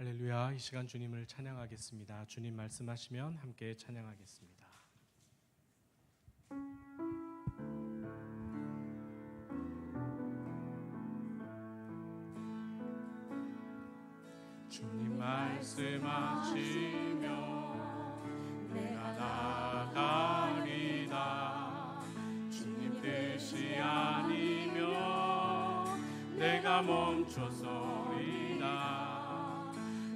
할렐루야. 이 시간 주님을 찬양하겠습니다. 주님 말씀하시면 함께 찬양하겠습니다. 주님 말씀하시면 내가 나가리다. 주님 뜻이 아니면 내가 멈춰서리다.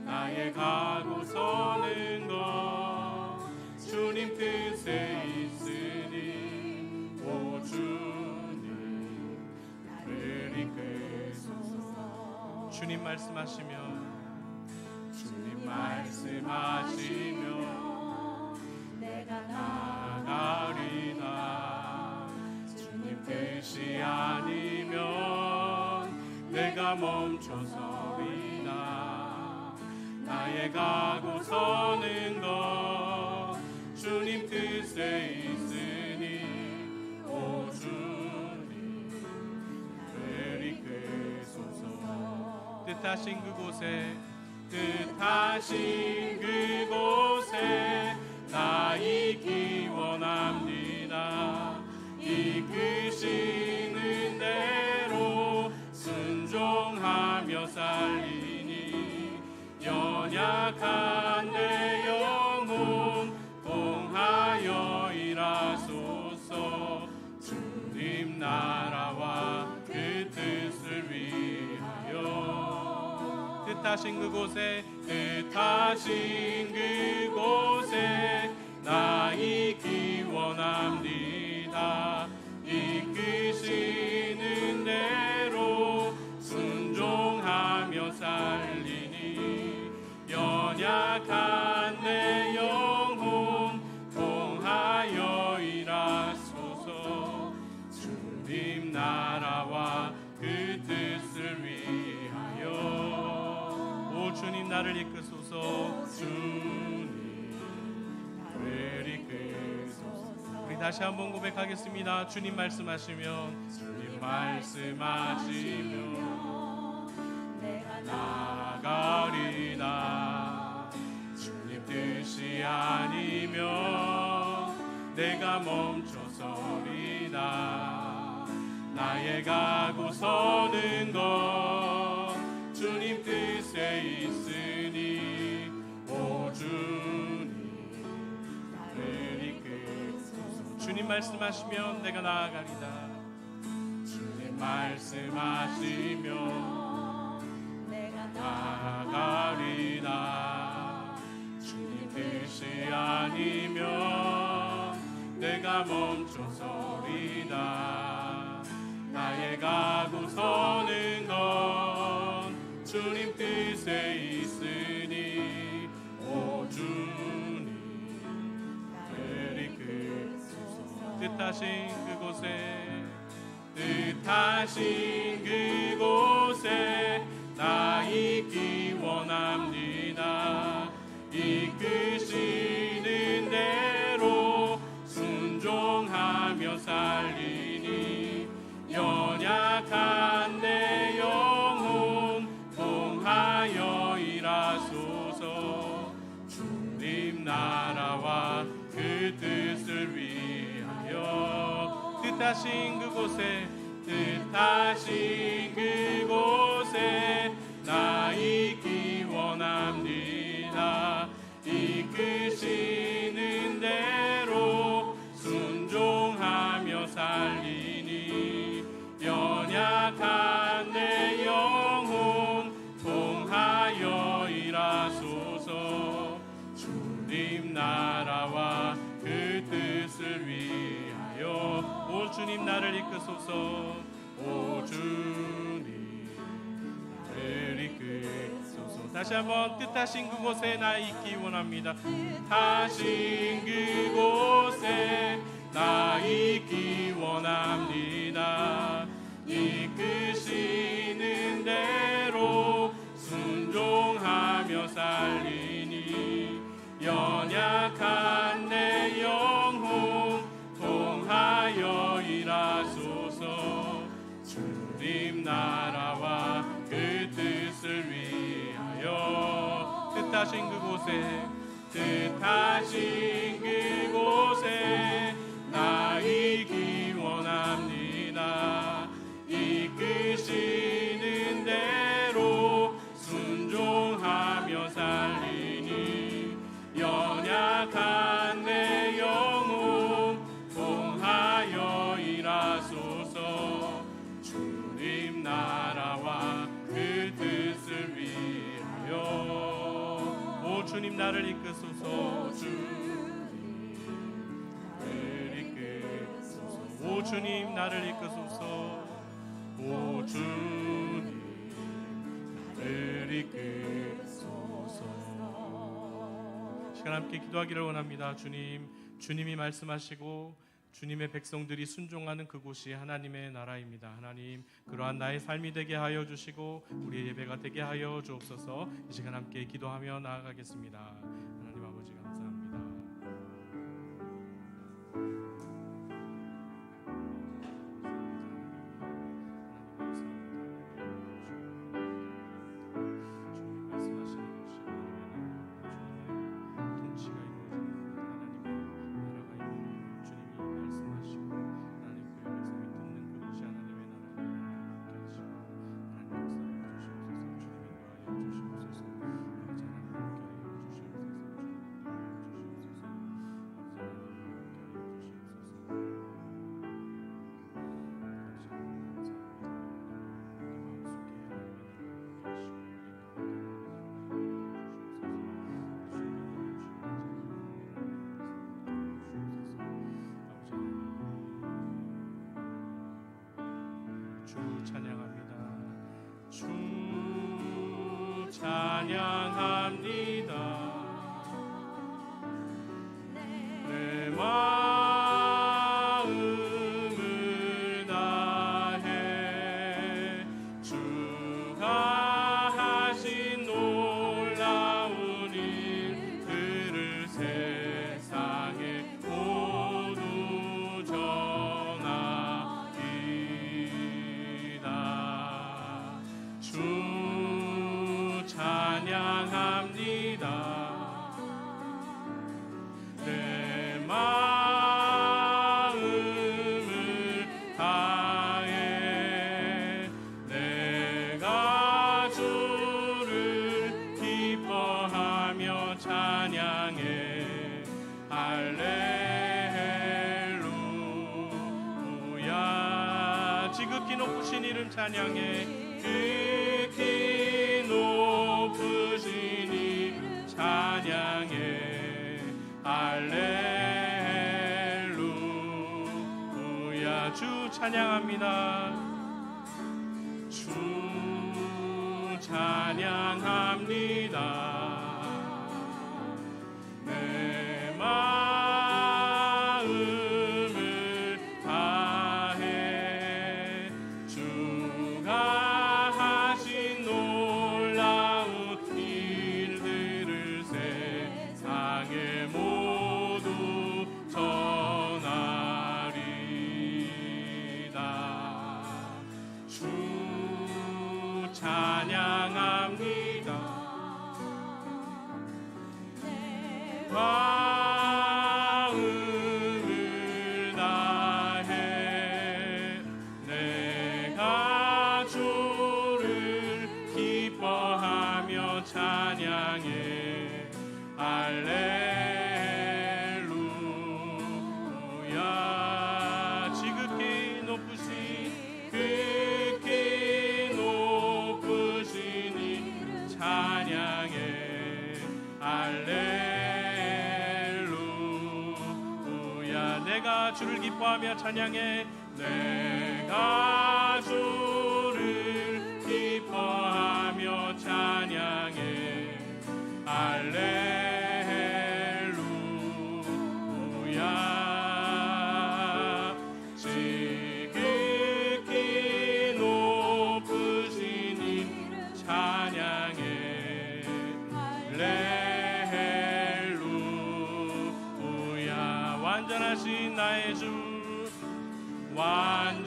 나의 가고 서는 것 주님 뜻에 있으니 오 주님 나를 이끄소서. 주님 말씀하시면 주님 말씀하시면 내가 나가리다. 주님 뜻이 아니면 내가 멈춰서리다. 나의 가고 서는 것 주님 뜻에 있으니 오 주님 나를 이끄소서. 뜻하신 그곳에 나 있기 원합니다. 이끄시는 대로 순종하며 살리니 연약한 내 영혼 통하여 일하소서. 주님 나라와 그 뜻을 위하여 뜻하신 그곳에 나 있기 원합니다. 이끄시는 대로 순종하며 살리니 연약한 내 영혼 통하여 일하소서. 주님 나라와 그 뜻을 위하여 오 주님 나를 이끄소서. 주님 나를 이끄소서. 우리 다시 한번 고백하겠습니다. 주님 말씀하시면 내가 나가리다. 주님 뜻이 아니면 내가 멈춰서리다. 나의 가고 서는 것 주님 뜻에 있으니 오 주님 나를 이끄소서. 주님 말씀하시면 내가 나아가리다. 주님 말씀하시면 나가리다. 주님 뜻이 아니면 내가 멈춰서리다. 나의 가고 서는 건 주님 뜻에 있으니 오 주님 나를 이끄소서. 뜻하신 그곳에 나 있기 원합니다. 이끄시는 대로 순종하며 살리니 연약한 내 영혼 통하여 일하소서. 주님 나라와 그 뜻을 위하여 뜻하신 그곳에 나 있기 원합니다. 이끄시는 대로 순종하며 살리니 연약한 내 영혼 통하여 일하소서. 주님 나라와 그 뜻을 위하여 오 주님 나를 이끄소서. 오 주님 나를 이끄소서. 다시 한번 뜻하신 그곳에 나 있기 원합니다. 뜻하신 그곳에 나 있기 원합니다. 이끄시는 대로 순종하며 살리니 연약한 내 영혼 통하여 일하소서. 주님 나라와 그 뜻을 위하여 뜻하신 그곳에 뜻하신 그곳에 나 있기 원합니다. 이끄시는 대로 순종하며 살리니 연약한 내 영혼 통하여 일하소서. 주님 나라와 그 뜻을 위하여 오 주님 나를 이끄소서. 오 주님 나를 이끄소서. 오 주님 나를 이끄소서. 시간 함께 기도하기를 원합니다. 주님이 말씀하시고 주님의 백성들이 순종하는 그곳이 하나님의 나라입니다. 하나님, 그러한 나의 삶이 되게 하여 주시고 우리의 예배가 되게 하여 주옵소서. 이 시간 함께 기도하며 나아가겠습니다. 하나님 아버지 감사합니다. 주 찬양합니다. 주 찬양합니다. 내 마음을 다해 주가 하신 놀라운 일들을 세상에 모두 전하리이다. 주 찬양합니다. 내 마음을 다해 내가 주를 기뻐하며 찬양해. 할렐루야. 지극히 높으신 이름 찬양해. 극히 높으신 이름 찬양해. 할렐루야. 주 찬양합니다. 주 찬양합니다. 내 마음을 다해 주가 하신 놀라운 일들을 세상에 모두 전하리이다. 주 찬양합니다. 마음을 다해 내가 주를 기뻐하며 찬양해. 할렐루야. 지극히 높으신 극히 높으신 이 찬양해. 할렐루야. 내가 주를 기뻐하며 찬양해. 내가 주를 기뻐하며 찬양해. 할렐루야. 지극히 높으신 이 찬양해. 할렐루야. 완전하신 나의 주, 완전하신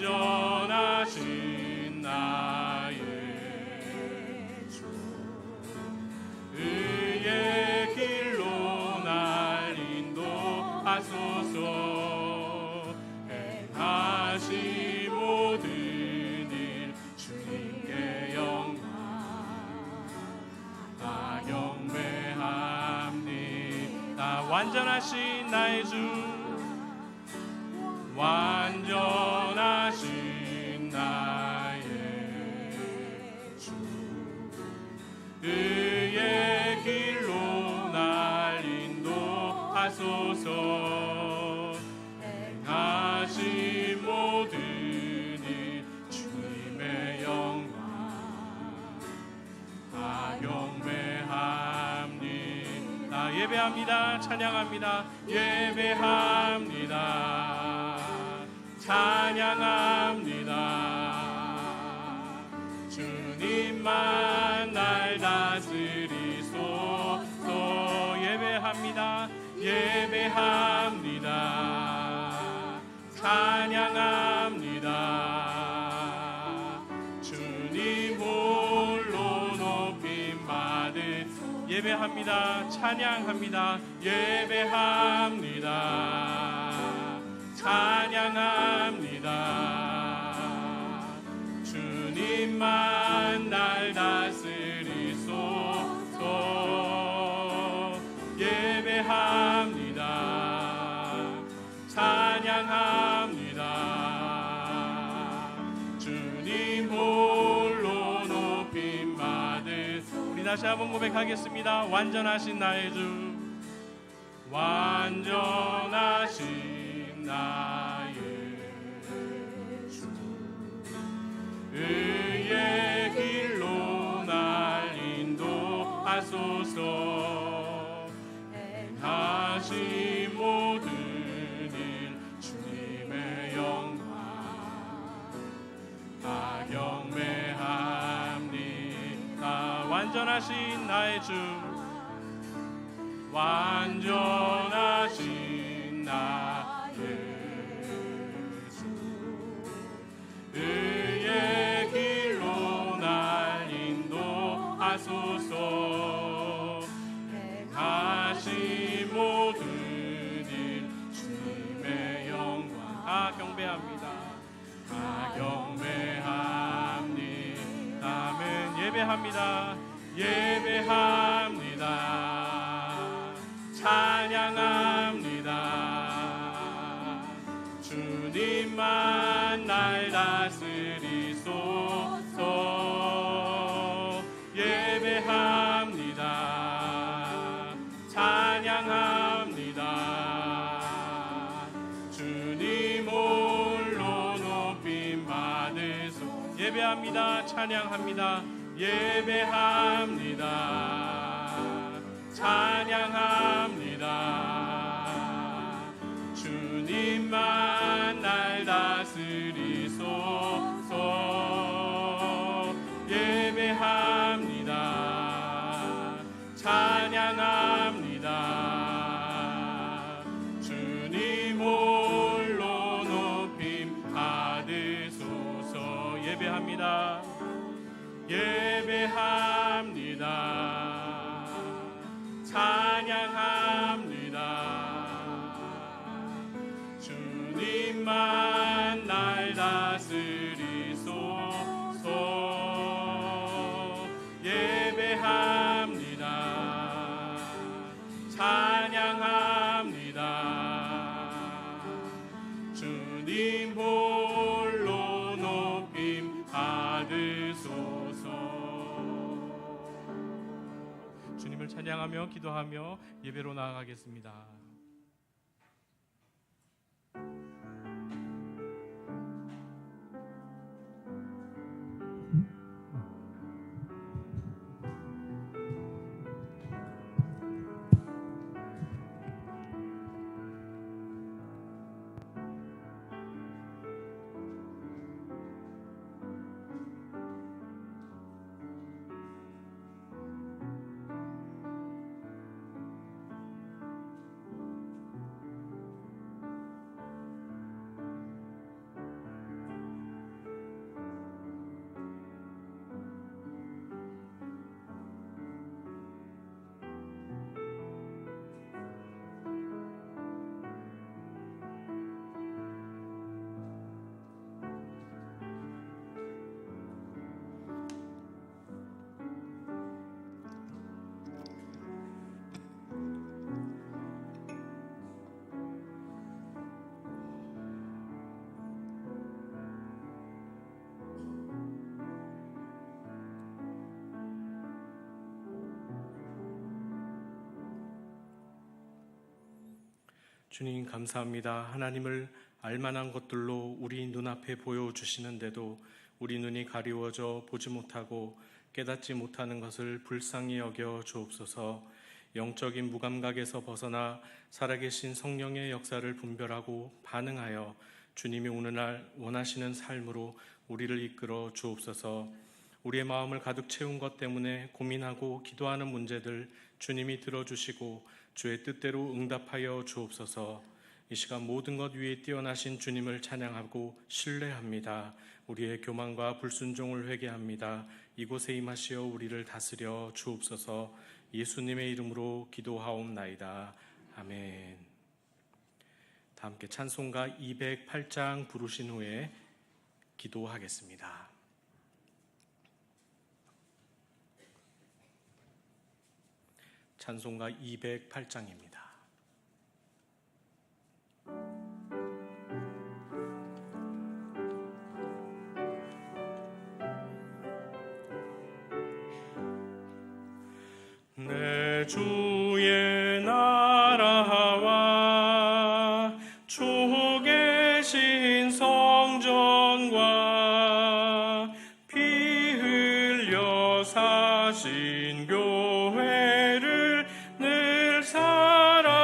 나의 주, 의의 완전하신 나의 주, 완전하신 나의 주, 의의 길로 날 인도하소서. 행하신 모든 일 주님의 영광 다 경배합니다. 예배합니다. 찬양합니다. 예배합니다. 찬양합니다. 주님만 날 다스리소서. 예배합니다. 예배합니다. 찬양합니다. 주님 홀로 높임 받을. 예배합니다. 찬양합니다. 예배합니다. 찬양합니다. 주님만 날 다스리소서. 예배합니다. 찬양합니다. 주님 홀로 높임 받을. 우리 다시 한번 고백하겠습니다. 완전하신 나의 주, 완전하신 나의 주, 의의 길로 날 인도하소서. 행하신 모든 일 주님의 영광 다 경배합니다. 완전하신 나의 주, 완전하신 나의 주, 의의 길로 날 인도하소서. 행하신 모든 일 주님의 영광 다 경배합니다. 다 경배합니다. 아멘. 예배합니다. 예배합니다. 찬양합니다. 주님만 날 다스리소서. 예배합니다. 찬양합니다. 주님 홀로 높임 받으소. 예배합니다. 찬양합니다. 예배합니다. 찬양합니다. 주님만 날 다스리소서. 예배합니다. 찬양합니다. 주님 홀로 높임 받으소서. 예배합니다. 예배합니다. 찬양합니다. 주님만 날 다스리소서. 예배합니다. 찬양합니다. 주님 홀로 높임 받으소서. 주님을 찬양하며 기도하며 예배로 나아가겠습니다. 주님 감사합니다. 하나님을 알만한 것들로 우리 눈앞에 보여주시는데도 우리 눈이 가리워져 보지 못하고 깨닫지 못하는 것을 불쌍히 여겨 주옵소서. 영적인 무감각에서 벗어나 살아계신 성령의 역사를 분별하고 반응하여 주님이 오늘날 원하시는 삶으로 우리를 이끌어 주옵소서. 우리의 마음을 가득 채운 것 때문에 고민하고 기도하는 문제들 주님이 들어주시고 주의 뜻대로 응답하여 주옵소서. 이 시간 모든 것 위에 뛰어나신 주님을 찬양하고 신뢰합니다. 우리의 교만과 불순종을 회개합니다. 이곳에 임하시어 우리를 다스려 주옵소서. 예수님의 이름으로 기도하옵나이다. 아멘. 다 함께 찬송가 208장 부르신 후에 기도하겠습니다. 찬송가 208장입니다. 내 주의 나라와 주 계신 성전과 피 흘려 사신 교회를 늘 사랑합니다.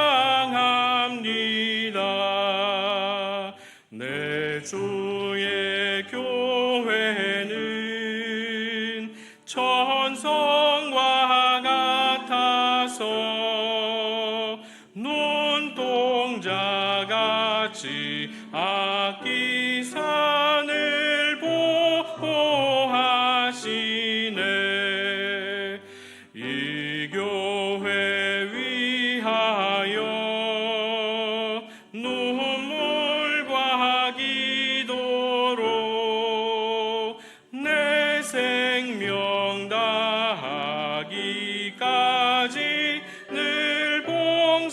내 주의 교회는 천성과 같아서 눈동자같이 악기 산을 보호하시네. 이 교회 위하여 눈물과 기도로 내 생명 다하기까지 늘 봉사합니다.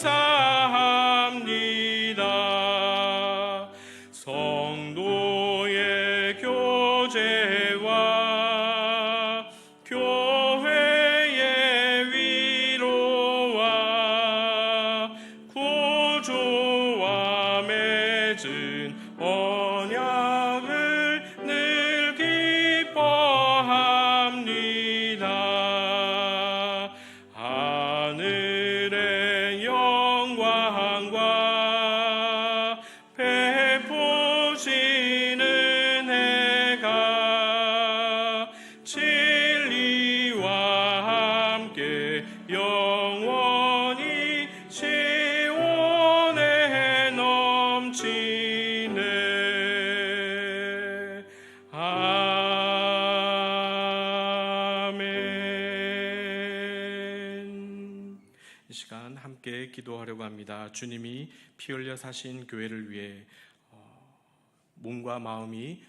성도의 교제와 교회의 위로와 구주와 맺은 언약을 늘 기뻐합니다. 하늘의 영광과 베푸시는 해가 진리와 함께 영원히 시온에 넘치네. 아멘. 이 시간 함께 기도하려고 합니다. 주님이 피 흘려 사신 교회를 위해 몸과 마음이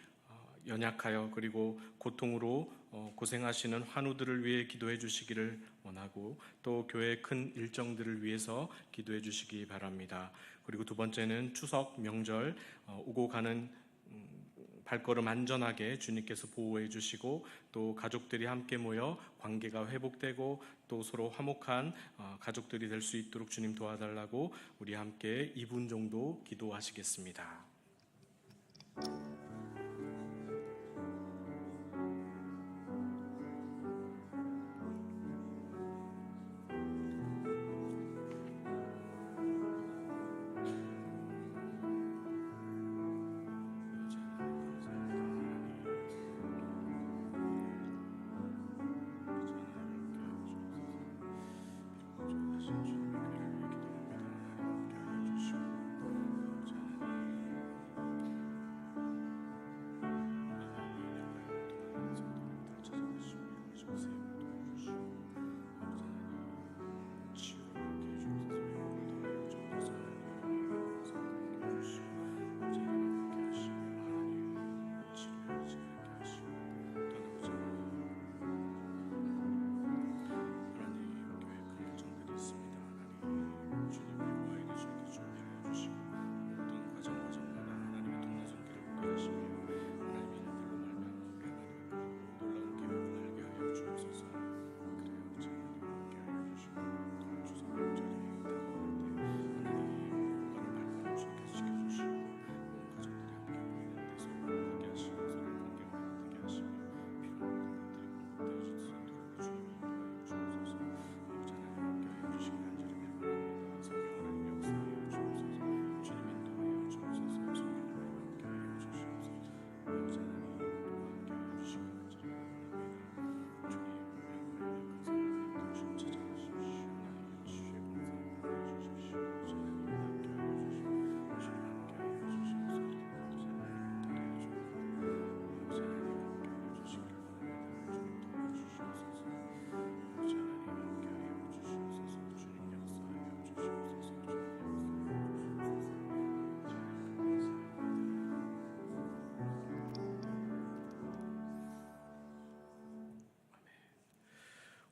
연약하여 그리고 고통으로 고생하시는 환우들을 위해 기도해 주시기를 원하고 또 교회의 큰 일정들을 위해서 기도해 주시기 바랍니다. 그리고 두 번째는 추석 명절 오고 가는 발걸음 안전하게 주님께서 보호해 주시고 또 가족들이 함께 모여 관계가 회복되고 또 서로 화목한 가족들이 될 수 있도록 주님 도와달라고 우리 함께 2분 정도 기도하시겠습니다.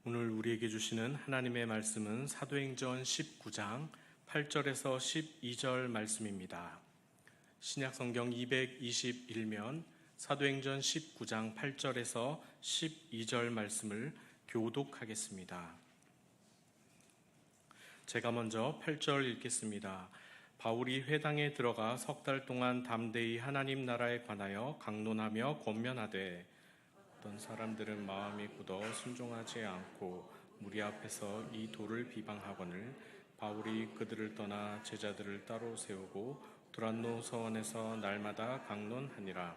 오늘 우리에게 주시는 하나님의 말씀은 사도행전 19장 8절에서 12절 말씀입니다. 신약성경 221면 사도행전 19장 8절에서 12절 말씀을 교독하겠습니다. 제가 먼저 8절 읽겠습니다. 바울이 회당에 들어가 석 달 동안 담대히 하나님 나라에 관하여 강론하며 권면하되 어떤 사람들은 마음이 굳어 순종하지 않고 무리 앞에서 이 돌을 비방하거늘 바울이 그들을 떠나 제자들을 따로 세우고 두란노 서원에서 날마다 강론하니라.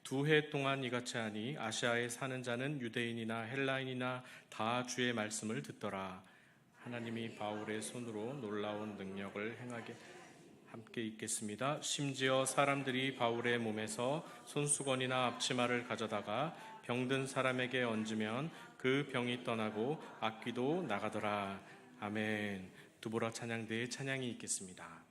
2해 동안 이같이 하니 아시아에 사는 자는 유대인이나 헬라인이나 다 주의 말씀을 듣더라. 하나님이 바울의 손으로 놀라운 능력을 행하게 함께 읽겠습니다. 심지어 사람들이 바울의 몸에서 손수건이나 앞치마를 가져다가 병든 사람에게 얹으면 그 병이 떠나고 악귀도 나가더라. 아멘. 두보라 찬양대의 찬양이 있겠습니다.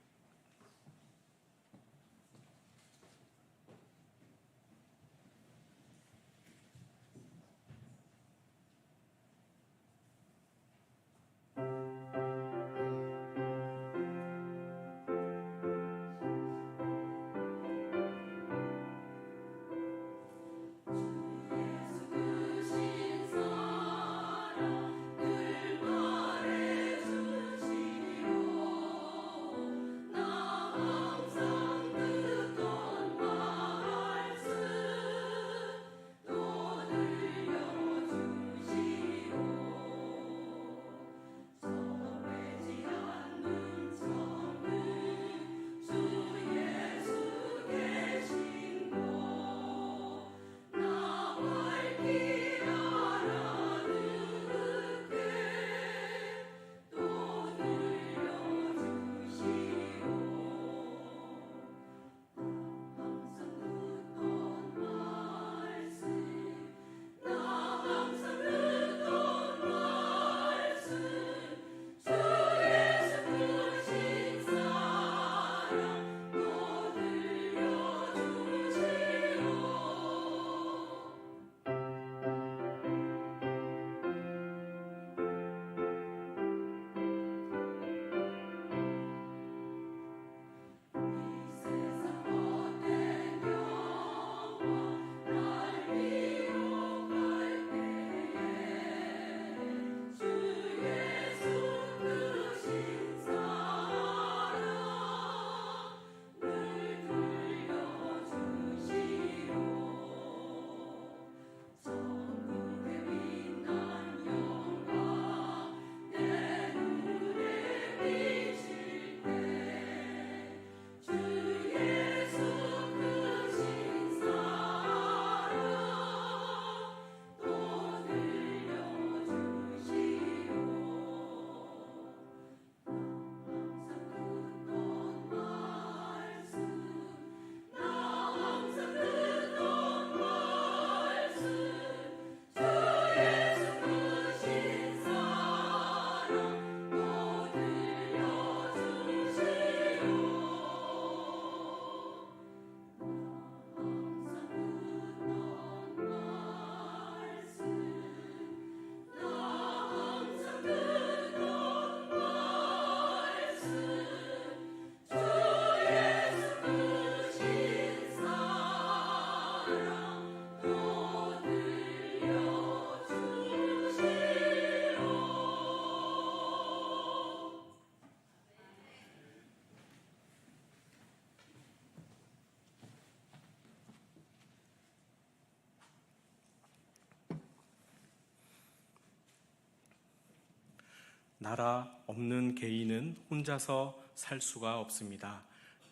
나라 없는 개인은 혼자서 살 수가 없습니다.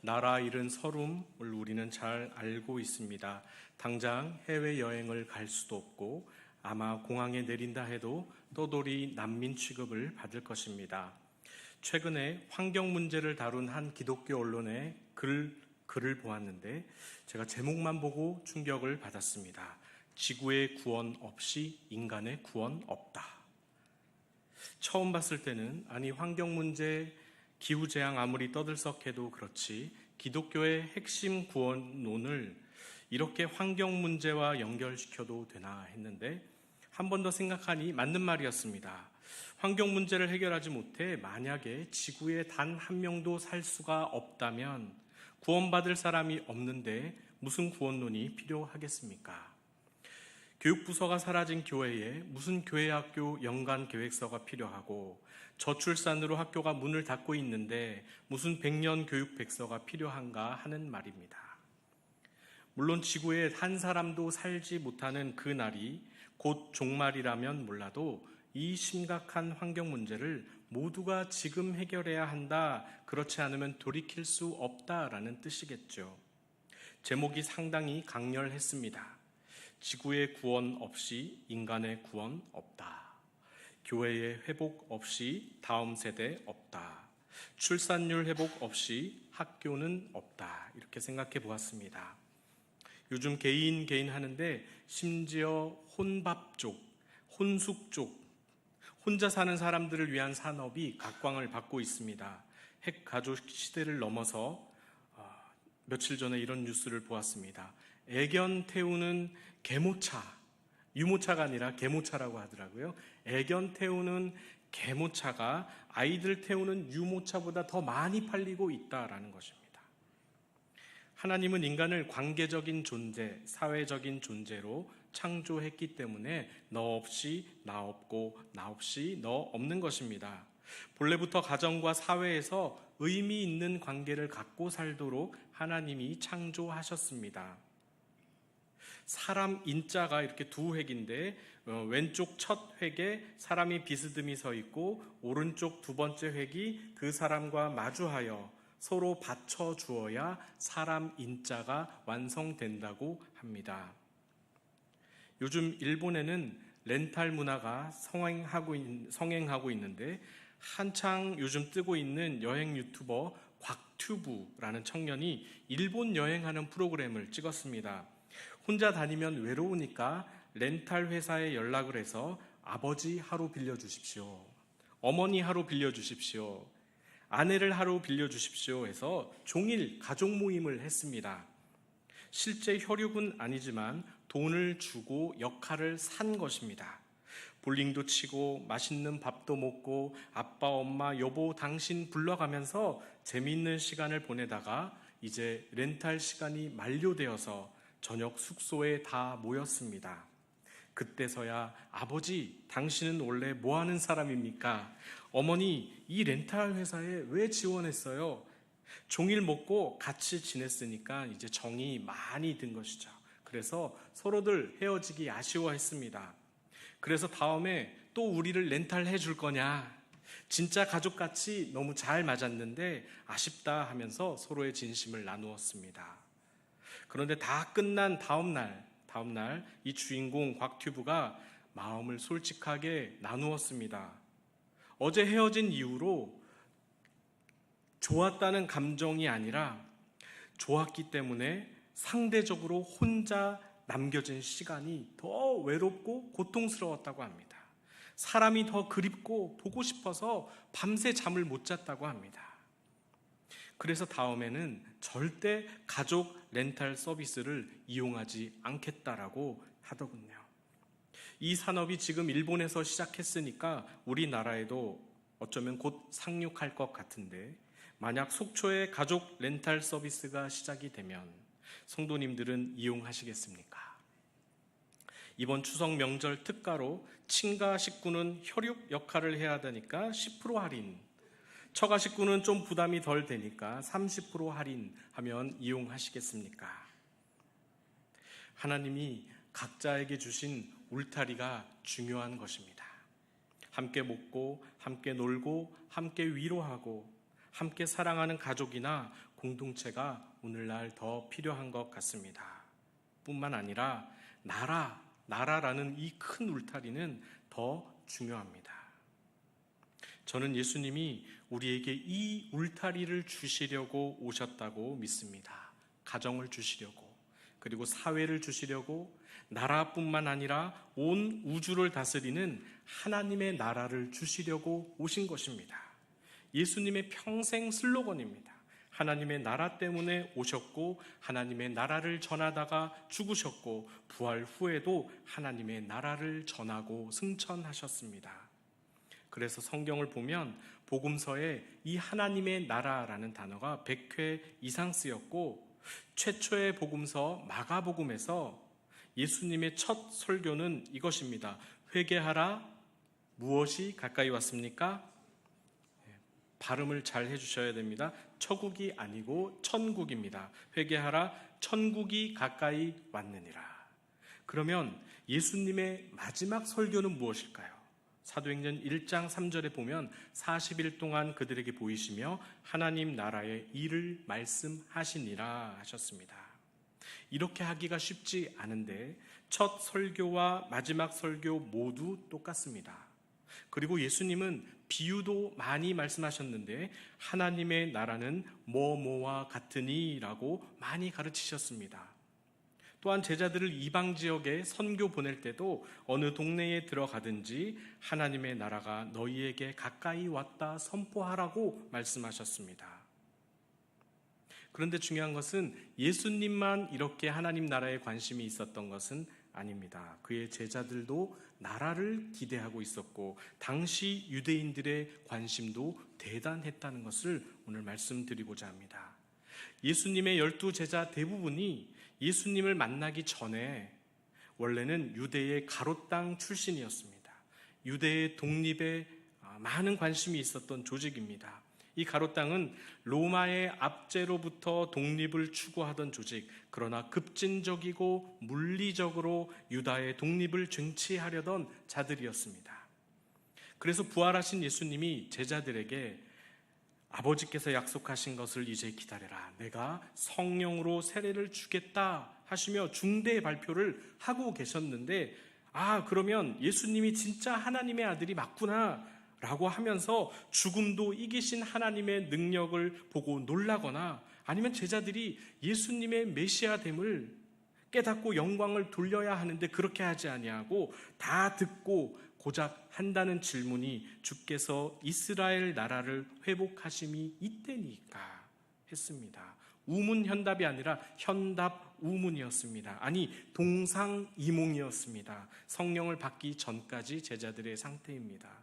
나라 잃은 서름을 우리는 잘 알고 있습니다. 당장 해외여행을 갈 수도 없고 아마 공항에 내린다 해도 떠돌이 난민 취급을 받을 것입니다. 최근에 환경 문제를 다룬 한 기독교 언론의 글을 보았는데 제가 제목만 보고 충격을 받았습니다. 지구의 구원 없이 인간의 구원 없다. 처음 봤을 때는 아니 환경 문제, 기후재앙 아무리 떠들썩해도 그렇지 기독교의 핵심 구원론을 이렇게 환경 문제와 연결시켜도 되나 했는데 한 번 더 생각하니 맞는 말이었습니다. 환경 문제를 해결하지 못해 만약에 지구에 단 한 명도 살 수가 없다면 구원받을 사람이 없는데 무슨 구원론이 필요하겠습니까? 교육부서가 사라진 교회에 무슨 교회학교 연간 계획서가 필요하고 저출산으로 학교가 문을 닫고 있는데 무슨 100년 교육 백서가 필요한가 하는 말입니다. 물론 지구에 한 사람도 살지 못하는 그 날이 곧 종말이라면 몰라도 이 심각한 환경 문제를 모두가 지금 해결해야 한다, 그렇지 않으면 돌이킬 수 없다라는 뜻이겠죠. 제목이 상당히 강렬했습니다. 지구의 구원 없이 인간의 구원 없다. 교회의 회복 없이 다음 세대 없다. 출산율 회복 없이 학교는 없다. 이렇게 생각해 보았습니다. 요즘 개인 하는데 심지어 혼밥족, 혼숙족, 혼자 사는 사람들을 위한 산업이 각광을 받고 있습니다. 핵가족 시대를 넘어서 며칠 전에 이런 뉴스를 보았습니다. 애견 태우는 개모차, 유모차가 아니라 개모차라고 하더라고요. 애견 태우는 개모차가 아이들 태우는 유모차보다 더 많이 팔리고 있다라는 것입니다. 하나님은 인간을 관계적인 존재, 사회적인 존재로 창조했기 때문에 너 없이 나 없고 나 없이 너 없는 것입니다. 본래부터 가정과 사회에서 의미 있는 관계를 갖고 살도록 하나님이 창조하셨습니다. 사람 인자가 이렇게 두 획인데 왼쪽 첫 획에 사람이 비스듬히 서 있고 오른쪽 두 번째 획이 그 사람과 마주하여 서로 받쳐주어야 사람 인자가 완성된다고 합니다. 요즘 일본에는 렌탈 문화가 성행하고 있는데 한창 요즘 뜨고 있는 여행 유튜버 곽튜브라는 청년이 일본 여행하는 프로그램을 찍었습니다. 혼자 다니면 외로우니까 렌탈 회사에 연락을 해서 아버지 하루 빌려주십시오. 어머니 하루 빌려주십시오. 아내를 하루 빌려주십시오 해서 종일 가족 모임을 했습니다. 실제 혈육은 아니지만 돈을 주고 역할을 산 것입니다. 볼링도 치고 맛있는 밥도 먹고 아빠, 엄마, 여보, 당신 불러가면서 재미있는 시간을 보내다가 이제 렌탈 시간이 만료되어서 저녁 숙소에 다 모였습니다. 그때서야 아버지, 당신은 원래 뭐 하는 사람입니까? 어머니, 이 렌탈 회사에 왜 지원했어요? 종일 먹고 같이 지냈으니까 이제 정이 많이 든 것이죠. 그래서 서로들 헤어지기 아쉬워했습니다. 그래서 다음에 또 우리를 렌탈해 줄 거냐? 진짜 가족같이 너무 잘 맞았는데 아쉽다 하면서 서로의 진심을 나누었습니다. 그런데 다 끝난 다음 날 이 주인공 곽튜브가 마음을 솔직하게 나누었습니다. 어제 헤어진 이후로 좋았다는 감정이 아니라 좋았기 때문에 상대적으로 혼자 남겨진 시간이 더 외롭고 고통스러웠다고 합니다. 사람이 더 그립고 보고 싶어서 밤새 잠을 못 잤다고 합니다. 그래서 다음에는 절대 가족 렌탈 서비스를 이용하지 않겠다라고 하더군요. 이 산업이 지금 일본에서 시작했으니까 우리나라에도 어쩌면 곧 상륙할 것 같은데, 만약 속초에 가족 렌탈 서비스가 시작이 되면 성도님들은 이용하시겠습니까? 이번 추석 명절 특가로 친가 식구는 혈육 역할을 해야 되니까 10% 할인, 처가 식구는 좀 부담이 덜 되니까 30% 할인하면 이용하시겠습니까? 하나님이 각자에게 주신 울타리가 중요한 것입니다. 함께 먹고, 함께 놀고, 함께 위로하고, 함께 사랑하는 가족이나 공동체가 오늘날 더 필요한 것 같습니다. 뿐만 아니라 나라라는 이 큰 울타리는 더 중요합니다. 저는 예수님이 우리에게 이 울타리를 주시려고 오셨다고 믿습니다. 가정을 주시려고, 그리고 사회를 주시려고, 나라뿐만 아니라 온 우주를 다스리는 하나님의 나라를 주시려고 오신 것입니다. 예수님의 평생 슬로건입니다. 하나님의 나라 때문에 오셨고 하나님의 나라를 전하다가 죽으셨고 부활 후에도 하나님의 나라를 전하고 승천하셨습니다. 그래서 성경을 보면 복음서에 이 하나님의 나라라는 단어가 100회 이상 쓰였고 최초의 복음서 마가복음에서 예수님의 첫 설교는 이것입니다. 회개하라. 무엇이 가까이 왔습니까? 발음을 잘 해주셔야 됩니다. 처국이 아니고 천국입니다. 회개하라. 천국이 가까이 왔느니라. 그러면 예수님의 마지막 설교는 무엇일까요? 사도행전 1장 3절에 보면 40일 동안 그들에게 보이시며 하나님 나라의 일을 말씀하시니라 하셨습니다. 이렇게 하기가 쉽지 않은데 첫 설교와 마지막 설교 모두 똑같습니다. 그리고 예수님은 비유도 많이 말씀하셨는데 하나님의 나라는 뭐뭐와 같으니 라고 많이 가르치셨습니다. 또한 제자들을 이방 지역에 선교 보낼 때도 어느 동네에 들어가든지 하나님의 나라가 너희에게 가까이 왔다 선포하라고 말씀하셨습니다. 그런데 중요한 것은 예수님만 이렇게 하나님 나라에 관심이 있었던 것은 아닙니다. 그의 제자들도 나라를 기대하고 있었고 당시 유대인들의 관심도 대단했다는 것을 오늘 말씀드리고자 합니다. 예수님의 12제자 대부분이 예수님을 만나기 전에 원래는 유대의 가롯 땅 출신이었습니다. 유대의 독립에 많은 관심이 있었던 조직입니다. 이 가롯 땅은 로마의 압제로부터 독립을 추구하던 조직, 그러나 급진적이고 물리적으로 유다의 독립을 쟁취하려던 자들이었습니다. 그래서 부활하신 예수님이 제자들에게 아버지께서 약속하신 것을 이제 기다려라. 내가 성령으로 세례를 주겠다 하시며 중대 발표를 하고 계셨는데 그러면 예수님이 진짜 하나님의 아들이 맞구나 라고 하면서 죽음도 이기신 하나님의 능력을 보고 놀라거나 아니면 제자들이 예수님의 메시아됨을 깨닫고 영광을 돌려야 하는데 그렇게 하지 아니하고 다 듣고 고작 한다는 질문이 주께서 이스라엘 나라를 회복하심이 이때니까 했습니다. 우문현답이 아니라 현답 우문이었습니다. 아니 동상이몽이었습니다. 성령을 받기 전까지 제자들의 상태입니다.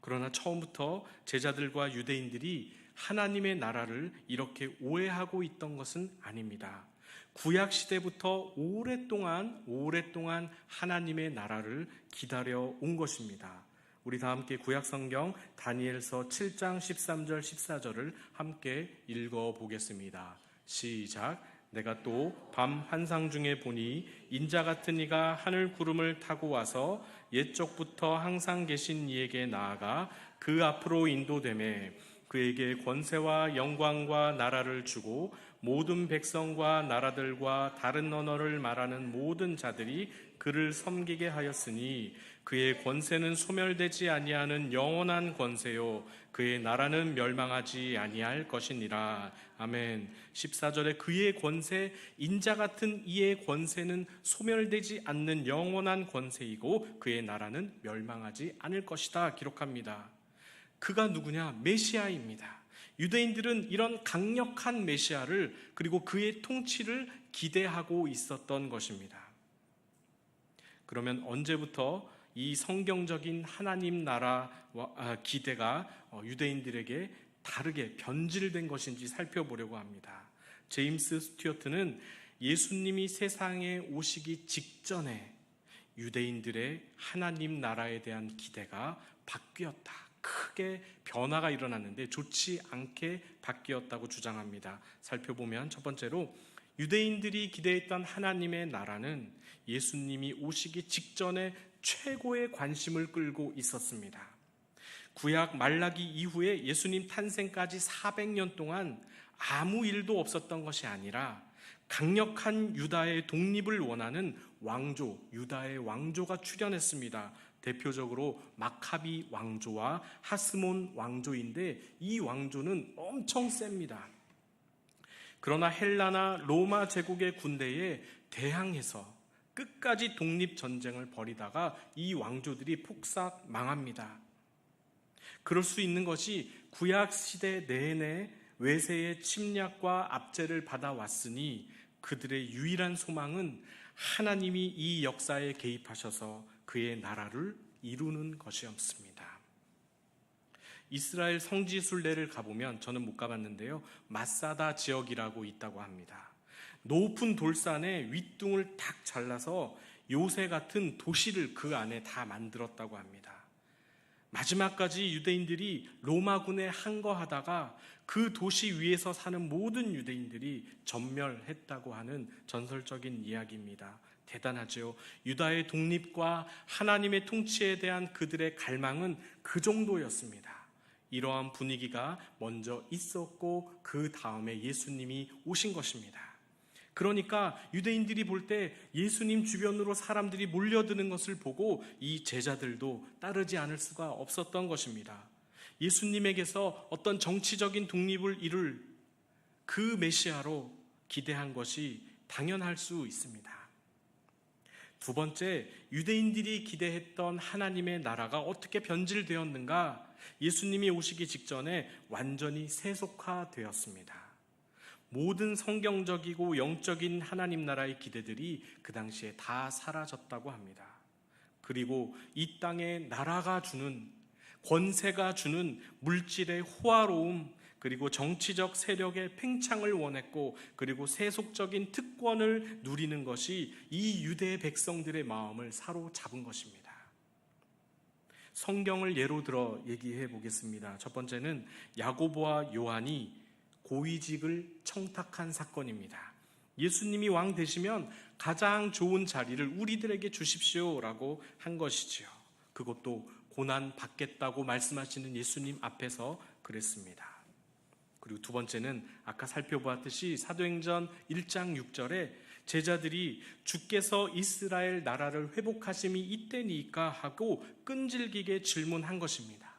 그러나 처음부터 제자들과 유대인들이 하나님의 나라를 이렇게 오해하고 있던 것은 아닙니다. 구약 시대부터 오랫동안 하나님의 나라를 기다려 온 것입니다. 우리 다 함께 구약 성경 다니엘서 7장 13절 14절을 함께 읽어 보겠습니다. 시작. 내가 또 밤 환상 중에 보니 인자 같은 이가 하늘 구름을 타고 와서 옛적부터 항상 계신 이에게 나아가 그 앞으로 인도되매 그에게 권세와 영광과 나라를 주고 모든 백성과 나라들과 다른 언어를 말하는 모든 자들이 그를 섬기게 하였으니 그의 권세는 소멸되지 아니하는 영원한 권세요 그의 나라는 멸망하지 아니할 것이니라. 아멘. 14절에 그의 권세, 인자 같은 이의 권세는 소멸되지 않는 영원한 권세이고 그의 나라는 멸망하지 않을 것이다 기록합니다. 그가 누구냐? 메시아입니다. 유대인들은 이런 강력한 메시아를 그리고 그의 통치를 기대하고 있었던 것입니다. 그러면 언제부터 이 성경적인 하나님 나라 기대가 유대인들에게 다르게 변질된 것인지 살펴보려고 합니다. 제임스 스튜어트는 예수님이 세상에 오시기 직전에 유대인들의 하나님 나라에 대한 기대가 바뀌었다. 크게 변화가 일어났는데 좋지 않게 바뀌었다고 주장합니다. 살펴보면 첫 번째로 유대인들이 기대했던 하나님의 나라는 예수님이 오시기 직전에 최고의 관심을 끌고 있었습니다. 구약 말라기 이후에 예수님 탄생까지 400년 동안 아무 일도 없었던 것이 아니라 강력한 유다의 독립을 원하는 왕조, 유다의 왕조가 출현했습니다. 대표적으로 마카비 왕조와 하스몬 왕조인데 이 왕조는 엄청 셉니다. 그러나 헬라나 로마 제국의 군대에 대항해서 끝까지 독립전쟁을 벌이다가 이 왕조들이 폭삭 망합니다. 그럴 수 있는 것이 구약 시대 내내 외세의 침략과 압제를 받아왔으니 그들의 유일한 소망은 하나님이 이 역사에 개입하셔서 그의 나라를 이루는 것이었습니다. 이스라엘 성지순례를 가보면, 저는 못 가봤는데요, 마사다 지역이라고 있다고 합니다. 높은 돌산에 윗둥을 탁 잘라서 요새 같은 도시를 그 안에 다 만들었다고 합니다. 마지막까지 유대인들이 로마군에 항거하다가 그 도시 위에서 사는 모든 유대인들이 전멸했다고 하는 전설적인 이야기입니다. 대단하죠. 유다의 독립과 하나님의 통치에 대한 그들의 갈망은 그 정도였습니다. 이러한 분위기가 먼저 있었고 그 다음에 예수님이 오신 것입니다. 그러니까 유대인들이 볼 때 예수님 주변으로 사람들이 몰려드는 것을 보고 이 제자들도 따르지 않을 수가 없었던 것입니다. 예수님에게서 어떤 정치적인 독립을 이룰 그 메시아로 기대한 것이 당연할 수 있습니다. 두 번째, 유대인들이 기대했던 하나님의 나라가 어떻게 변질되었는가? 예수님이 오시기 직전에 완전히 세속화되었습니다. 모든 성경적이고 영적인 하나님 나라의 기대들이 그 당시에 다 사라졌다고 합니다. 그리고 이 땅의 나라가 주는, 권세가 주는 물질의 호화로움, 그리고 정치적 세력의 팽창을 원했고, 그리고 세속적인 특권을 누리는 것이 이 유대 백성들의 마음을 사로잡은 것입니다. 성경을 예로 들어 얘기해 보겠습니다. 첫 번째는 야고보와 요한이 고위직을 청탁한 사건입니다. 예수님이 왕 되시면 가장 좋은 자리를 우리들에게 주십시오라고 한 것이지요. 그것도 고난 받겠다고 말씀하시는 예수님 앞에서 그랬습니다. 그리고 두 번째는 아까 살펴보았듯이 사도행전 1장 6절에 제자들이 주께서 이스라엘 나라를 회복하심이 이때니까 하고 끈질기게 질문한 것입니다.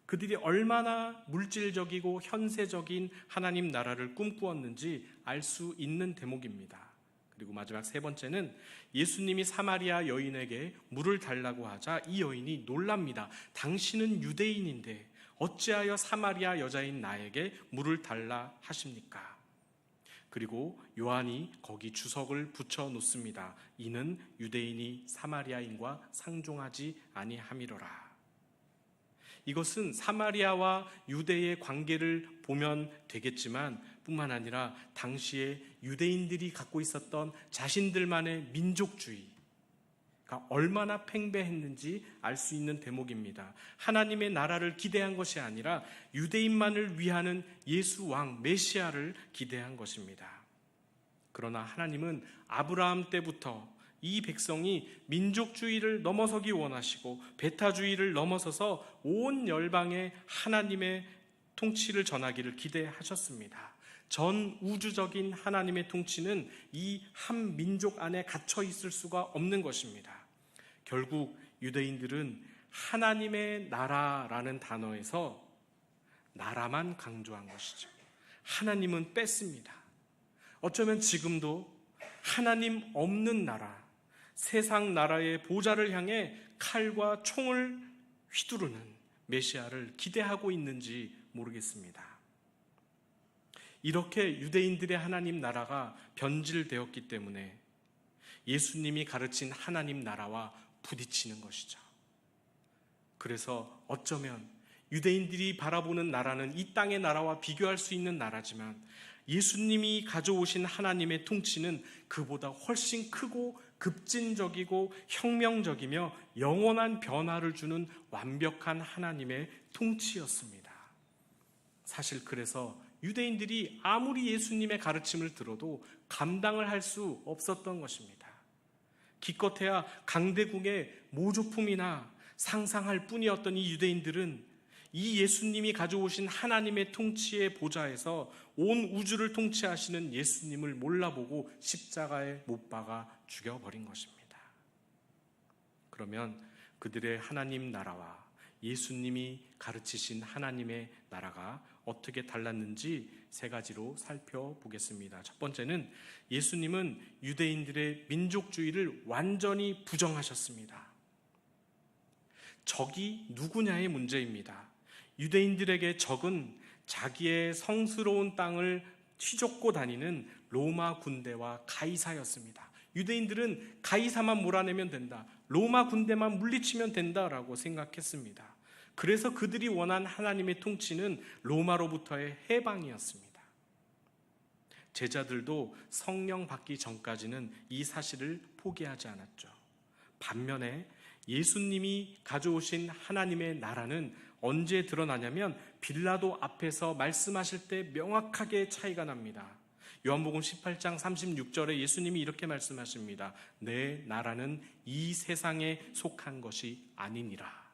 그들이 얼마나 물질적이고 현세적인 하나님 나라를 꿈꾸었는지 알 수 있는 대목입니다. 그리고 마지막 세 번째는 예수님이 사마리아 여인에게 물을 달라고 하자 이 여인이 놀랍니다. 당신은 유대인인데 어찌하여 사마리아 여자인 나에게 물을 달라 하십니까? 그리고 요한이 거기 주석을 붙여 놓습니다. 이는 유대인이 사마리아인과 상종하지 아니함이로라. 이것은 사마리아와 유대의 관계를 보면 되겠지만 뿐만 아니라 당시에 유대인들이 갖고 있었던 자신들만의 민족주의가 얼마나 팽배했는지 알 수 있는 대목입니다. 하나님의 나라를 기대한 것이 아니라 유대인만을 위하는 예수 왕 메시아를 기대한 것입니다. 그러나 하나님은 아브라함 때부터 이 백성이 민족주의를 넘어서기 원하시고 배타주의를 넘어서서 온 열방에 하나님의 통치를 전하기를 기대하셨습니다. 전 우주적인 하나님의 통치는 이 한 민족 안에 갇혀 있을 수가 없는 것입니다. 결국 유대인들은 하나님의 나라라는 단어에서 나라만 강조한 것이죠. 하나님은 뺐습니다. 어쩌면 지금도 하나님 없는 나라, 세상 나라의 보좌를 향해 칼과 총을 휘두르는 메시아를 기대하고 있는지 모르겠습니다. 이렇게 유대인들의 하나님 나라가 변질되었기 때문에 예수님이 가르친 하나님 나라와 부딪히는 것이죠. 그래서 어쩌면 유대인들이 바라보는 나라는 이 땅의 나라와 비교할 수 있는 나라지만 예수님이 가져오신 하나님의 통치는 그보다 훨씬 크고 급진적이고 혁명적이며 영원한 변화를 주는 완벽한 하나님의 통치였습니다. 사실 그래서 유대인들이 아무리 예수님의 가르침을 들어도 감당을 할 수 없었던 것입니다. 기껏해야 강대국의 모조품이나 상상할 뿐이었던 이 유대인들은 이 예수님이 가져오신 하나님의 통치의 보좌에서 온 우주를 통치하시는 예수님을 몰라보고 십자가에 못 박아 죽여버린 것입니다. 그러면 그들의 하나님 나라와 예수님이 가르치신 하나님의 나라가 어떻게 달랐는지 세 가지로 살펴보겠습니다. 첫 번째는 예수님은 유대인들의 민족주의를 완전히 부정하셨습니다. 적이 누구냐의 문제입니다. 유대인들에게 적은 자기의 성스러운 땅을 휘젓고 다니는 로마 군대와 가이사였습니다. 유대인들은 가이사만 몰아내면 된다, 로마 군대만 물리치면 된다라고 생각했습니다. 그래서 그들이 원한 하나님의 통치는 로마로부터의 해방이었습니다. 제자들도 성령 받기 전까지는 이 사실을 포기하지 않았죠. 반면에 예수님이 가져오신 하나님의 나라는 언제 드러나냐면 빌라도 앞에서 말씀하실 때 명확하게 차이가 납니다. 요한복음 18장 36절에 예수님이 이렇게 말씀하십니다. 내 나라는 이 세상에 속한 것이 아니니라.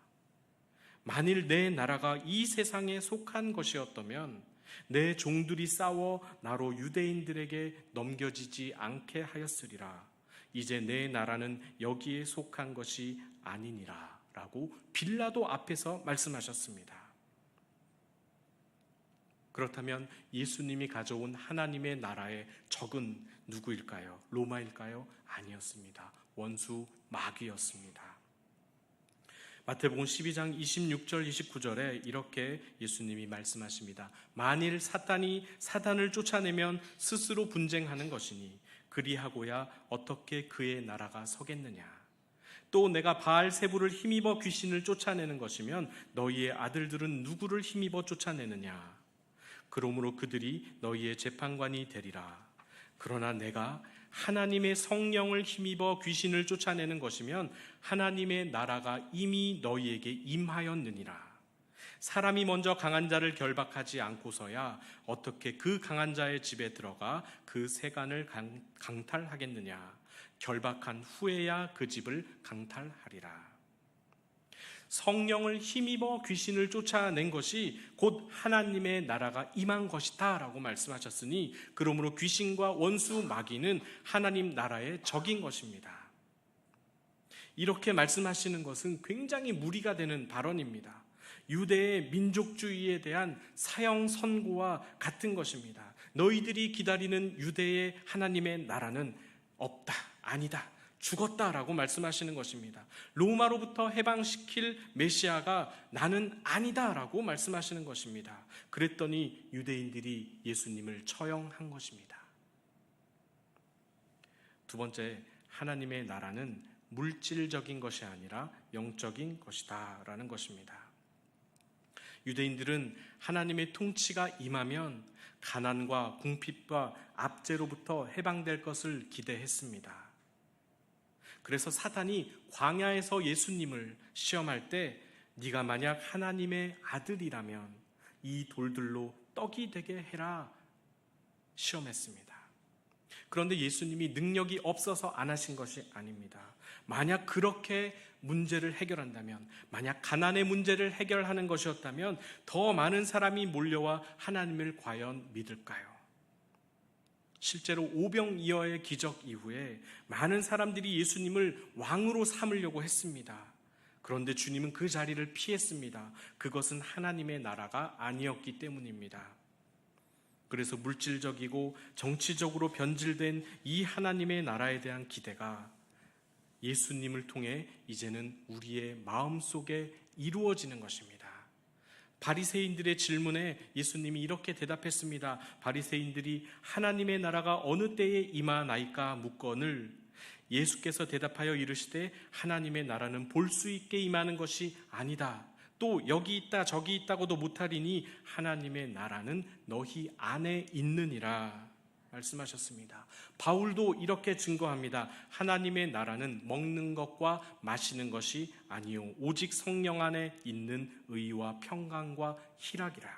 만일 내 나라가 이 세상에 속한 것이었다면 내 종들이 싸워 나로 유대인들에게 넘겨지지 않게 하였으리라. 이제 내 나라는 여기에 속한 것이 아니니라 라고 빌라도 앞에서 말씀하셨습니다. 그렇다면 예수님이 가져온 하나님의 나라의 적은 누구일까요? 로마일까요? 아니었습니다. 원수 마귀였습니다. 마태복음 12장 26절 29절에 이렇게 예수님이 말씀하십니다. 만일 사탄이 사단을 쫓아내면 스스로 분쟁하는 것이니 그리하고야 어떻게 그의 나라가 서겠느냐. 또 내가 바알세불을 힘입어 귀신을 쫓아내는 것이면 너희의 아들들은 누구를 힘입어 쫓아내느냐. 그러므로 그들이 너희의 재판관이 되리라. 그러나 내가 하나님의 성령을 힘입어 귀신을 쫓아내는 것이면 하나님의 나라가 이미 너희에게 임하였느니라. 사람이 먼저 강한 자를 결박하지 않고서야 어떻게 그 강한 자의 집에 들어가 그 세간을 강탈하겠느냐. 결박한 후에야 그 집을 강탈하리라. 성령을 힘입어 귀신을 쫓아낸 것이 곧 하나님의 나라가 임한 것이다 라고 말씀하셨으니 그러므로 귀신과 원수 마귀는 하나님 나라의 적인 것입니다. 이렇게 말씀하시는 것은 굉장히 무리가 되는 발언입니다. 유대의 민족주의에 대한 사형 선고와 같은 것입니다. 너희들이 기다리는 유대의 하나님의 나라는 없다, 아니다, 죽었다라고 말씀하시는 것입니다. 로마로부터 해방시킬 메시아가 나는 아니다라고 말씀하시는 것입니다. 그랬더니 유대인들이 예수님을 처형한 것입니다. 두 번째, 하나님의 나라는 물질적인 것이 아니라 영적인 것이다 라는 것입니다. 유대인들은 하나님의 통치가 임하면 가난과 궁핍과 압제로부터 해방될 것을 기대했습니다. 그래서 사단이 광야에서 예수님을 시험할 때 네가 만약 하나님의 아들이라면 이 돌들로 떡이 되게 해라 시험했습니다. 그런데 예수님이 능력이 없어서 안 하신 것이 아닙니다. 만약 그렇게 문제를 해결한다면, 만약 가난의 문제를 해결하는 것이었다면 더 많은 사람이 몰려와 하나님을 과연 믿을까요? 실제로 오병이어의 기적 이후에 많은 사람들이 예수님을 왕으로 삼으려고 했습니다. 그런데 주님은 그 자리를 피했습니다. 그것은 하나님의 나라가 아니었기 때문입니다. 그래서 물질적이고 정치적으로 변질된 이 하나님의 나라에 대한 기대가 예수님을 통해 이제는 우리의 마음속에 이루어지는 것입니다. 바리새인들의 질문에 예수님이 이렇게 대답했습니다. 바리새인들이 하나님의 나라가 어느 때에 임하나이까 묻거늘 예수께서 대답하여 이르시되 하나님의 나라는 볼 수 있게 임하는 것이 아니다. 또 여기 있다 저기 있다고도 못하리니 하나님의 나라는 너희 안에 있느니라 말씀하셨습니다. 바울도 이렇게 증거합니다. 하나님의 나라는 먹는 것과 마시는 것이 아니요 오직 성령 안에 있는 의와 평강과 희락이라.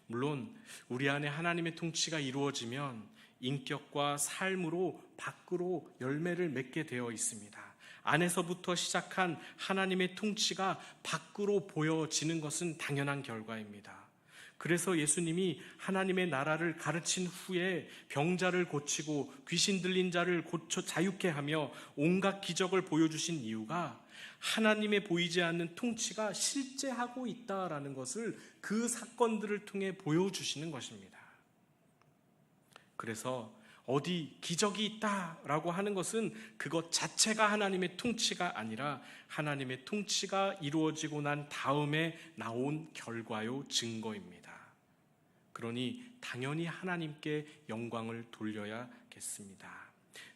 물론 우리 안에 하나님의 통치가 이루어지면 인격과 삶으로 밖으로 열매를 맺게 되어 있습니다. 안에서부터 시작한 하나님의 통치가 밖으로 보여지는 것은 당연한 결과입니다. 그래서 예수님이 하나님의 나라를 가르친 후에 병자를 고치고 귀신 들린 자를 고쳐 자유케 하며 온갖 기적을 보여주신 이유가 하나님의 보이지 않는 통치가 실제하고 있다라는 것을 그 사건들을 통해 보여주시는 것입니다. 그래서 어디 기적이 있다라고 하는 것은 그것 자체가 하나님의 통치가 아니라 하나님의 통치가 이루어지고 난 다음에 나온 결과요, 증거입니다. 그러니 당연히 하나님께 영광을 돌려야겠습니다.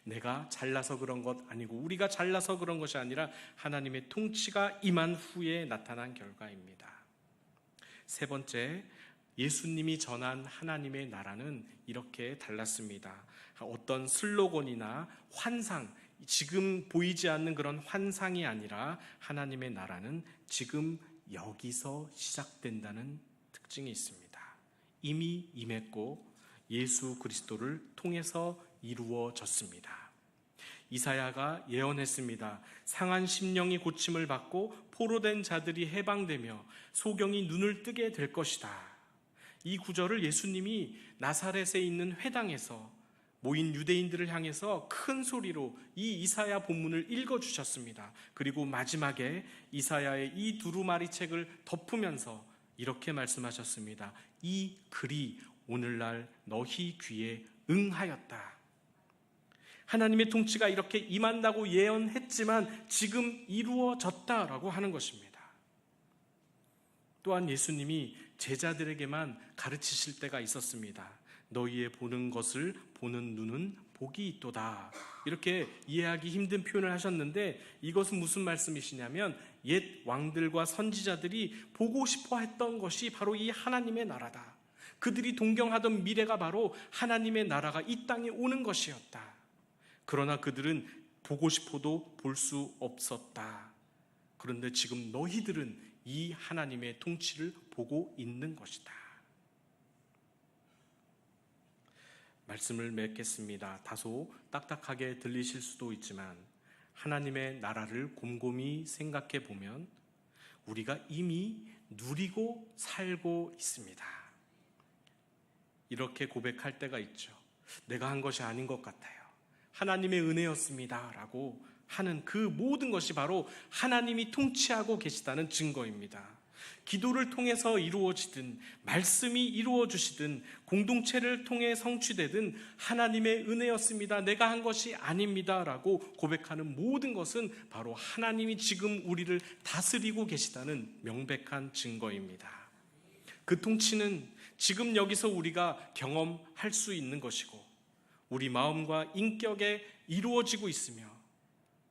내가 잘나서 그런 것 아니고 우리가 잘나서 그런 것이 아니라 하나님의 통치가 임한 후에 나타난 결과입니다. 세 번째, 예수님이 전한 하나님의 나라는 이렇게 달랐습니다. 어떤 슬로건이나 환상, 지금 보이지 않는 그런 환상이 아니라 하나님의 나라는 지금 여기서 시작된다는 특징이 있습니다. 이미 임했고 예수 그리스도를 통해서 이루어졌습니다. 이사야가 예언했습니다. 상한 심령이 고침을 받고 포로된 자들이 해방되며 소경이 눈을 뜨게 될 것이다. 이 구절을 예수님이 나사렛에 있는 회당에서 모인 유대인들을 향해서 큰 소리로 이 이사야 본문을 읽어주셨습니다. 그리고 마지막에 이사야의 이 두루마리 책을 덮으면서 이렇게 말씀하셨습니다. 이 글이 오늘날 너희 귀에 응하였다. 하나님의 통치가 이렇게 임한다고 예언했지만 지금 이루어졌다라고 하는 것입니다. 또한 예수님이 제자들에게만 가르치실 때가 있었습니다. 너희의 보는 것을 보는 눈은 복이 있도다. 이렇게 이해하기 힘든 표현을 하셨는데 이것은 무슨 말씀이시냐면 옛 왕들과 선지자들이 보고 싶어 했던 것이 바로 이 하나님의 나라다. 그들이 동경하던 미래가 바로 하나님의 나라가 이 땅에 오는 것이었다. 그러나 그들은 보고 싶어도 볼 수 없었다. 그런데 지금 너희들은 이 하나님의 통치를 보고 있는 것이다. 말씀을 맺겠습니다. 다소 딱딱하게 들리실 수도 있지만 하나님의 나라를 곰곰이 생각해 보면 우리가 이미 누리고 살고 있습니다. 이렇게 고백할 때가 있죠. 내가 한 것이 아닌 것 같아요. 하나님의 은혜였습니다 라고 하는 그 모든 것이 바로 하나님이 통치하고 계시다는 증거입니다. 기도를 통해서 이루어지든 말씀이 이루어주시든 공동체를 통해 성취되든 하나님의 은혜였습니다. 내가 한 것이 아닙니다 라고 고백하는 모든 것은 바로 하나님이 지금 우리를 다스리고 계시다는 명백한 증거입니다. 그 통치는 지금 여기서 우리가 경험할 수 있는 것이고 우리 마음과 인격에 이루어지고 있으며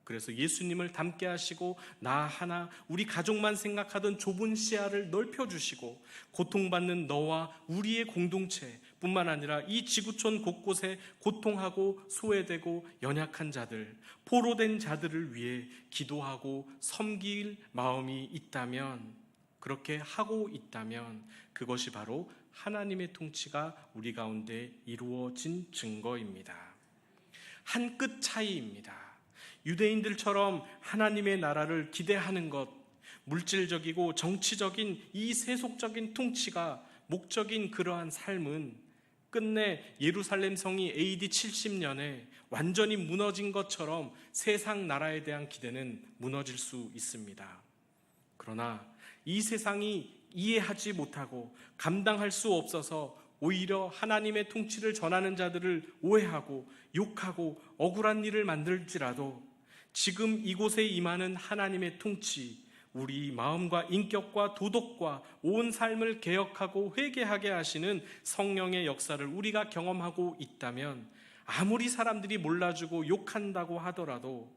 그래서 예수님을 닮게 하시고 나 하나 우리 가족만 생각하던 좁은 시야를 넓혀주시고 고통받는 너와 우리의 공동체 뿐만 아니라 이 지구촌 곳곳에 고통하고 소외되고 연약한 자들, 포로된 자들을 위해 기도하고 섬길 마음이 있다면 그렇게 하고 있다면 그것이 바로 하나님의 통치가 우리 가운데 이루어진 증거입니다. 한 끗 차이입니다. 유대인들처럼 하나님의 나라를 기대하는 것, 물질적이고 정치적인 이 세속적인 통치가 목적인 그러한 삶은 끝내 예루살렘 성이 AD 70년에 완전히 무너진 것처럼 세상 나라에 대한 기대는 무너질 수 있습니다. 그러나 이 세상이 이해하지 못하고 감당할 수 없어서 오히려 하나님의 통치를 전하는 자들을 오해하고 욕하고 억울한 일을 만들지라도 지금 이곳에 임하는 하나님의 통치, 우리 마음과 인격과 도덕과 온 삶을 개혁하고 회개하게 하시는 성령의 역사를 우리가 경험하고 있다면 아무리 사람들이 몰라주고 욕한다고 하더라도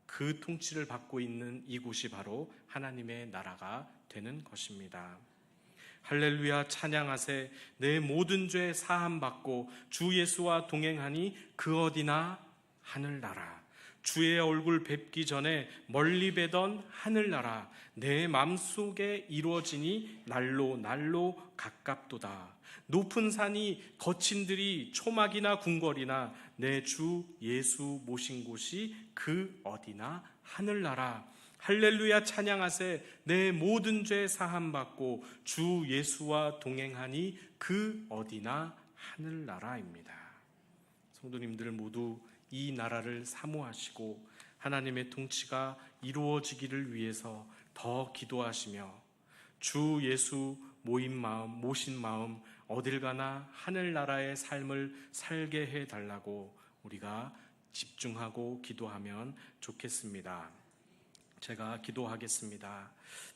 그 통치를 받고 있는 이곳이 바로 하나님의 나라가 되는 것입니다. 할렐루야 찬양하세 내 모든 죄 사함받고 주 예수와 동행하니 그 어디나 하늘나라 주의 얼굴 뵙기 전에 멀리 뵈던 하늘나라 내 맘속에 이루어지니 날로 날로 가깝도다. 높은 산이 거친 들이 초막이나 궁궐이나 내 주 예수 모신 곳이 그 어디나 하늘나라. 할렐루야 찬양하세 내 모든 죄 사함받고 주 예수와 동행하니 그 어디나 하늘나라입니다. 성도님들 모두 이 나라를 사모하시고 하나님의 통치가 이루어지기를 위해서 더 기도하시며 주 예수 모신 마음 어딜 가나 하늘나라의 삶을 살게 해달라고 우리가 집중하고 기도하면 좋겠습니다. 제가 기도하겠습니다.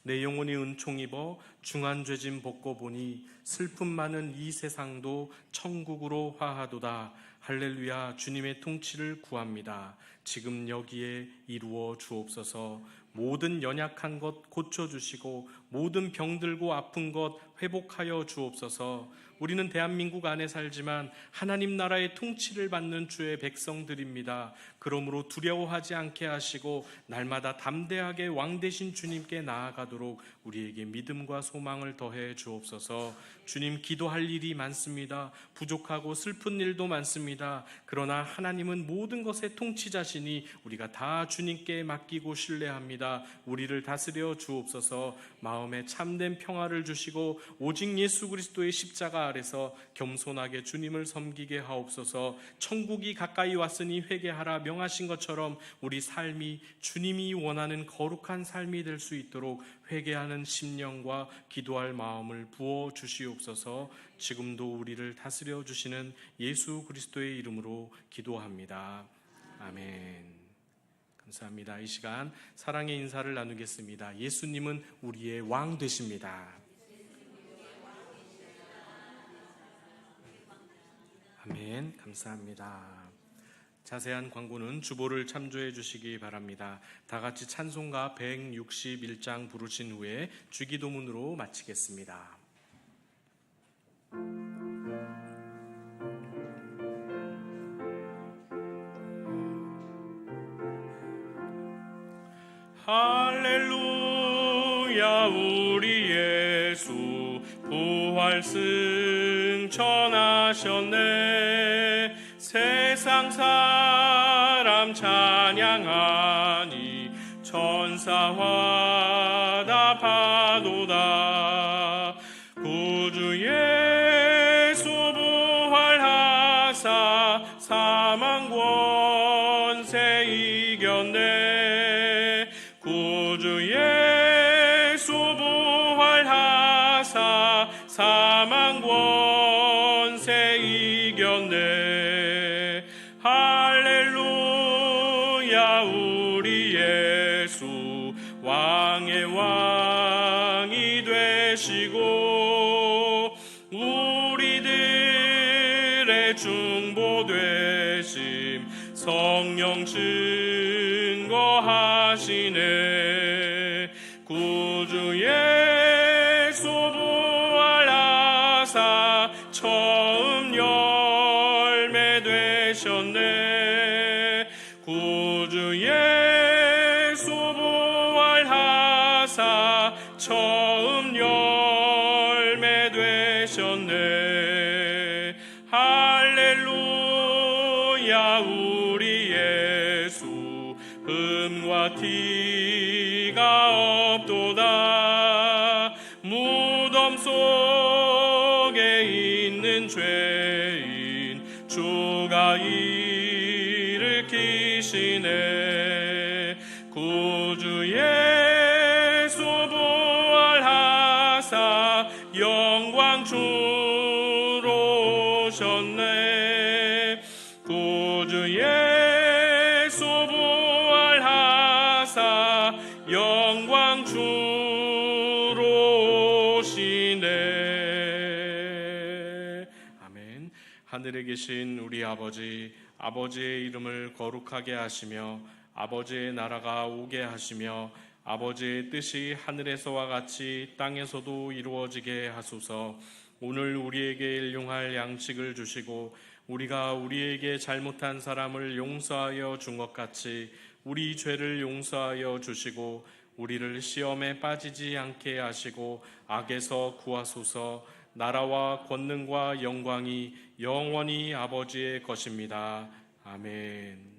내 영혼이 은총 입어 중한 죄짐 벗고 보니 슬픔 많은 이 세상도 천국으로 화하도다. 할렐루야. 주님의 통치를 구합니다. 지금 여기에 이루어 주옵소서. 모든 연약한 것 고쳐주시고 모든 병들고 아픈 것 회복하여 주옵소서. 우리는 대한민국 안에 살지만 하나님 나라의 통치를 받는 주의 백성들입니다. 그러므로 두려워하지 않게 하시고 날마다 담대하게 왕 되신 주님께 나아가도록 우리에게 믿음과 소망을 더해 주옵소서. 주님, 기도할 일이 많습니다. 부족하고 슬픈 일도 많습니다. 그러나 하나님은 모든 것의 통치자시니 우리가 다 주님께 맡기고 신뢰합니다. 우리를 다스려 주옵소서. 마음에 참된 평화를 주시고 오직 예수 그리스도의 십자가 아래서 겸손하게 주님을 섬기게 하옵소서. 천국이 가까이 왔으니 회개하라 명하신 것처럼 우리 삶이 주님이 원하는 거룩한 삶이 될 수 있도록 회개하는 심령과 기도할 마음을 부어 주시옵소서. 지금도 우리를 다스려 주시는 예수 그리스도의 이름으로 기도합니다. 아멘. 감사합니다. 이 시간 사랑의 인사를 나누겠습니다. 예수님은 우리의 왕 되십니다. 아멘. 감사합니다. 자세한 광고는 주보를 참조해 주시기 바랍니다. 다 같이 찬송가 161장 부르신 후에 주기도문으로 마치겠습니다. 할렐루야. 우리 예수 부활 승천하셨네. 세상 사람 찬양하니 천사와 다 파도다. 구주 예수 부활하사 사망 권세 이겼네. 구주 예수 부활하사 사망 권세 이겼네. 할렐루야. 우리 예수 왕의 왕이 되시고 우리들의 중보 되심 성령 증거하시네. 구주 예수 부활하사 처음 열매 되셨네. 구주 예수 부활하사 처음 열매 되셨네. 할렐루야. 우리 예수 흠과 티가 없도다. 무덤 속에 있는 죄인 주가 일으키시네. 구주 예수 부활하사 영광 주로 오셨네. 구주 예수 부활하사 영광 주로 오시네. 아멘. 하늘에 계신 우리 아버지, 아버지의 이름을 거룩하게 하시며 아버지의 나라가 오게 하시며 아버지의 뜻이 하늘에서와 같이 땅에서도 이루어지게 하소서. 오늘 우리에게 일용할 양식을 주시고 우리가 우리에게 잘못한 사람을 용서하여 준 것 같이 우리 죄를 용서하여 주시고 우리를 시험에 빠지지 않게 하시고 악에서 구하소서. 나라와 권능과 영광이 영원히 아버지의 것입니다. 아멘.